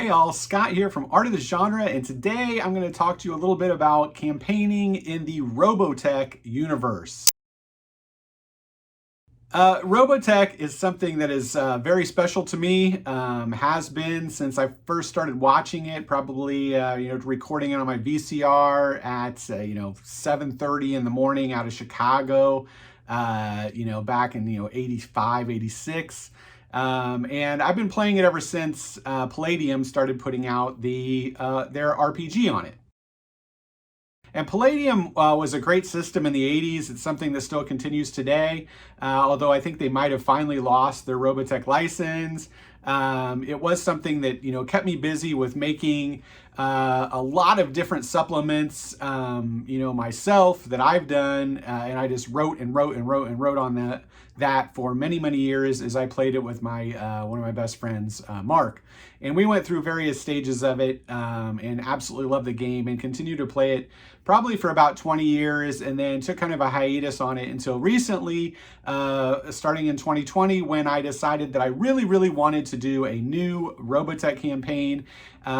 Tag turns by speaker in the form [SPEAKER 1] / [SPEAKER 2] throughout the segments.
[SPEAKER 1] Hey all, Scott here from Art of the Genre, and today I'm going to talk to you a little bit about campaigning in the Robotech universe. Robotech is something that is very special to me, has been since I first started watching it, probably recording it on my VCR at 7:30 in the morning out of Chicago, back in 85, 86. And I've been playing it ever since Palladium started putting out their RPG on it. And Palladium was a great system in the 80s. It's something that still continues today, although I think they might have finally lost their Robotech license. It was something that kept me busy with making a lot of different supplements, myself that I've done, and I just wrote on that for many years as I played it with my one of my best friends, Mark. And we went through various stages of it and absolutely loved the game and continued to play it probably for about 20 years, and then took kind of a hiatus on it until recently, starting in 2020, when I decided that I really wanted to do a new Robotech campaign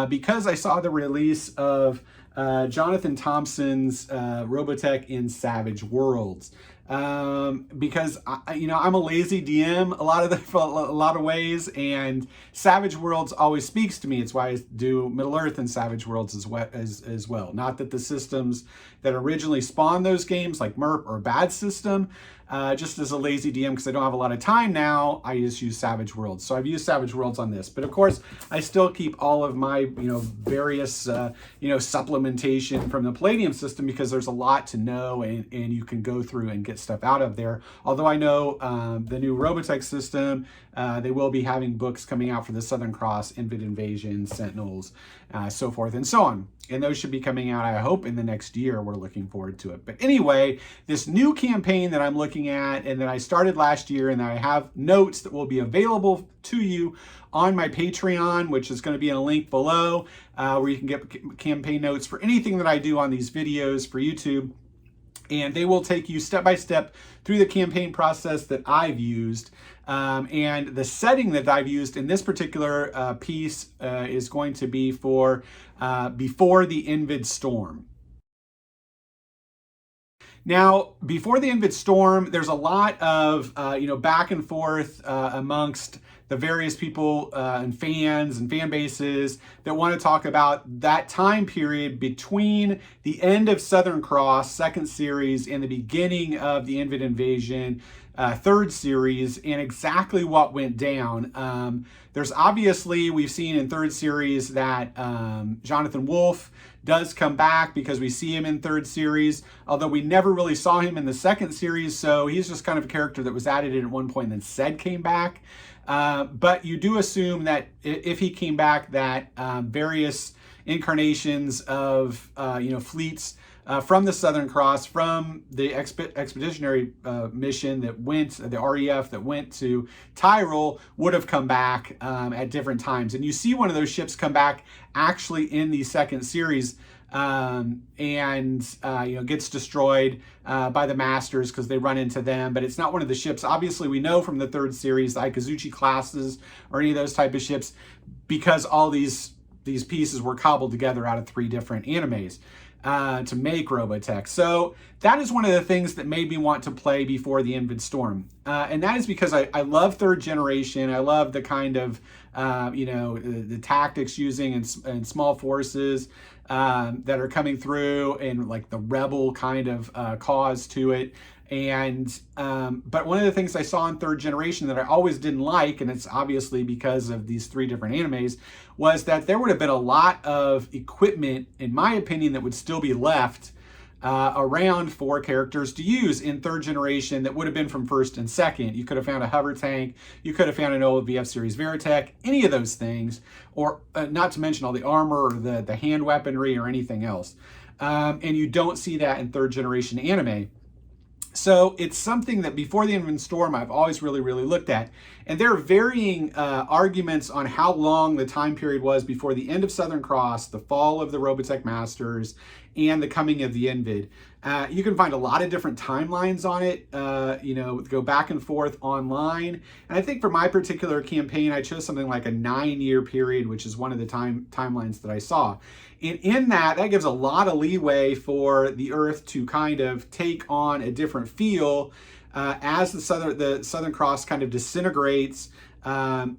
[SPEAKER 1] because I saw the release of Jonathan Thompson's Robotech in Savage Worlds. Because I'm a lazy DM a lot of ways, and Savage Worlds always speaks to me. It's why I do Middle Earth and Savage Worlds as well. Not that the systems that originally spawned those games, like MERP, are a bad system. Just as a lazy DM, because I don't have a lot of time now, I just use Savage Worlds. So I've used Savage Worlds on this, but of course I still keep all of my various supplementation from the Palladium system, because there's a lot to know, and you can go through and get stuff out of there. Although I know the new Robotech system, they will be having books coming out for the Southern Cross, Invid Invasion, Sentinels, so forth and so on. And those should be coming out, I hope, in the next year. We're looking forward to it. But anyway, this new campaign that I'm looking at and that I started last year, and I have notes that will be available to you on my Patreon, which is going to be in a link below, where you can get campaign notes for anything that I do on these videos for YouTube. And they will take you step by step through the campaign process that I've used. And the setting that I've used in this particular piece is going to be for before the Invid storm. Now, before the Invid storm, there's a lot of back and forth amongst the various people and fans and fan bases that want to talk about that time period between the end of Southern Cross, second series, and the beginning of the Invid Invasion, third series, and exactly what went down. There's obviously, we've seen in third series that Jonathan Wolfe does come back, because we see him in third series, although we never really saw him in the second series, so he's just kind of a character that was added in at one point and then said came back. But you do assume that if he came back, that various incarnations of fleets from the Southern Cross, from the expeditionary mission that went, the REF that went to Tyrol, would have come back at different times. And you see one of those ships come back actually in the second series, and gets destroyed by the Masters because they run into them, but it's not one of the ships. Obviously, we know from the third series, the Ikazuchi classes or any of those type of ships, because all these pieces were cobbled together out of 3 different animes to make Robotech. So that is one of the things that made me want to play before the Invid storm, and that is because I love third generation. I love the kind of the tactics using and small forces that are coming through, and like the rebel kind of cause to it. And but one of the things I saw in third generation that I always didn't like, and it's obviously because of these 3 different animes, was that there would have been a lot of equipment, in my opinion, that would still be left around for characters to use in third generation that would have been from first and second. You could have found a hover tank, you could have found an old VF series Veritech, any of those things, or not to mention all the armor or the hand weaponry or anything else. And you don't see that in third generation anime. So it's something that before the Invid storm I've always really looked at. And there are varying arguments on how long the time period was before the end of Southern Cross, the fall of the Robotech Masters, and the coming of the Invid. You can find a lot of different timelines on it, go back and forth online. And I think for my particular campaign, I chose something like a 9-year period, which is one of the timelines that I saw. And in that gives a lot of leeway for the Earth to kind of take on a different feel as the Southern Cross kind of disintegrates, that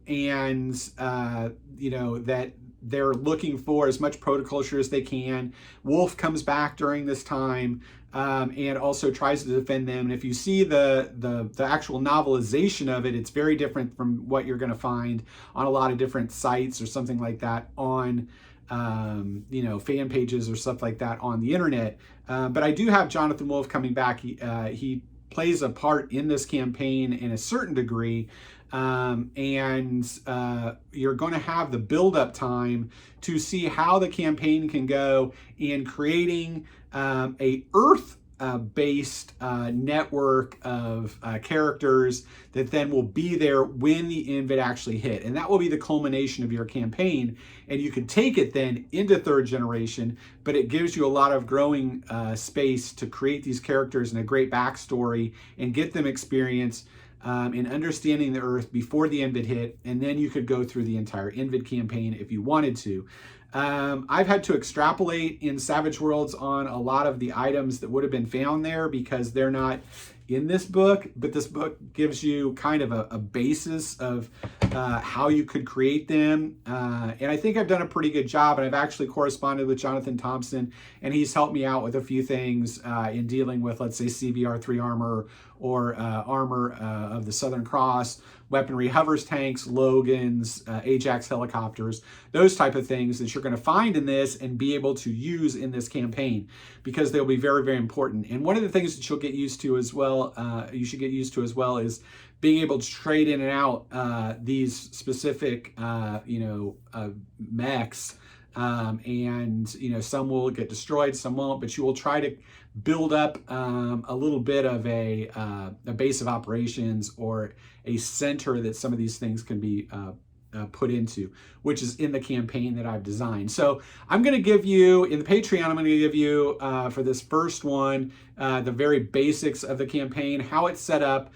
[SPEAKER 1] they're looking for as much protoculture as they can. Wolf comes back during this time, and also tries to defend them. And if you see the actual novelization of it, it's very different from what you're going to find on a lot of different sites or something like that on fan pages or stuff like that on the internet. But I do have Jonathan Wolf coming back. He plays a part in this campaign in a certain degree. You're going to have the build-up time to see how the campaign can go in creating a Earth-based network of characters that then will be there when the Invid actually hit. And that will be the culmination of your campaign. And you can take it then into 3rd generation, but it gives you a lot of growing space to create these characters and a great backstory and get them experience in understanding the Earth before the Invid hit, and then you could go through the entire Invid campaign if you wanted to. I've had to extrapolate in Savage Worlds on a lot of the items that would have been found there because they're not in this book, but this book gives you kind of a basis of how you could create them. And I think I've done a pretty good job, and I've actually corresponded with Jonathan Thompson, and he's helped me out with a few things in dealing with, let's say, CBR3 armor or armor of the Southern Cross, weaponry, hovers, tanks, Logans, Ajax helicopters, those type of things that you're going to find in this and be able to use in this campaign because they'll be very, very important. And one of the things that you'll get used to as well, you should get used to as well, is being able to trade in and out these specific, mechs. Some will get destroyed, some won't, but you will try to build up a little bit of a base of operations or a center that some of these things can be put into, which is in the campaign that I've designed. So I'm going to give you, in the Patreon, I'm going to give you, for this first one, the very basics of the campaign, how it's set up,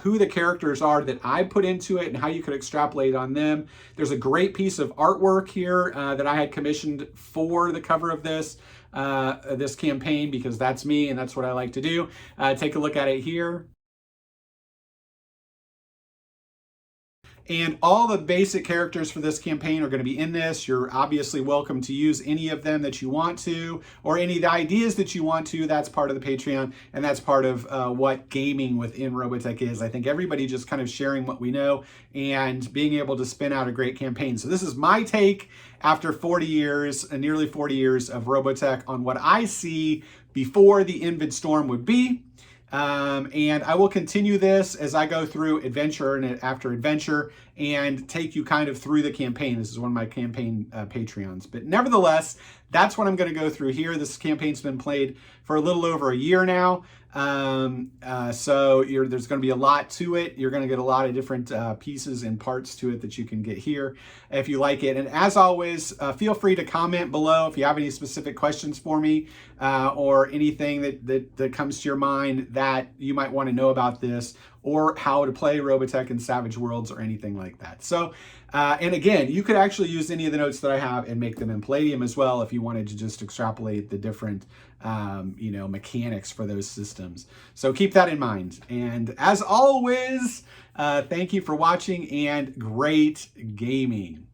[SPEAKER 1] who the characters are that I put into it and how you could extrapolate on them. There's a great piece of artwork here that I had commissioned for the cover of this campaign because that's me and that's what I like to do. Take a look at it here. And all the basic characters for this campaign are going to be in this. You're obviously welcome to use any of them that you want to, or any of the ideas that you want to. That's part of the Patreon, and that's part of what gaming within Robotech is. I think everybody just kind of sharing what we know and being able to spin out a great campaign. So this is my take after 40 years, nearly 40 years of Robotech on what I see before the Invid Storm would be. And I will continue this as I go through adventure and after adventure and take you kind of through the campaign. This is one of my campaign Patreons. But nevertheless, that's what I'm going to go through here. This campaign's been played for a little over a year now. So there's going to be a lot to it. You're going to get a lot of different pieces and parts to it that you can get here if you like it. And as always, feel free to comment below if you have any specific questions for me or anything that comes to your mind that you might want to know about this or how to play Robotech in Savage Worlds or anything like that. So, and again, you could actually use any of the notes that I have and make them in Palladium as well if you wanted to just extrapolate the different mechanics for those systems. So keep that in mind. And as always, thank you for watching and great gaming.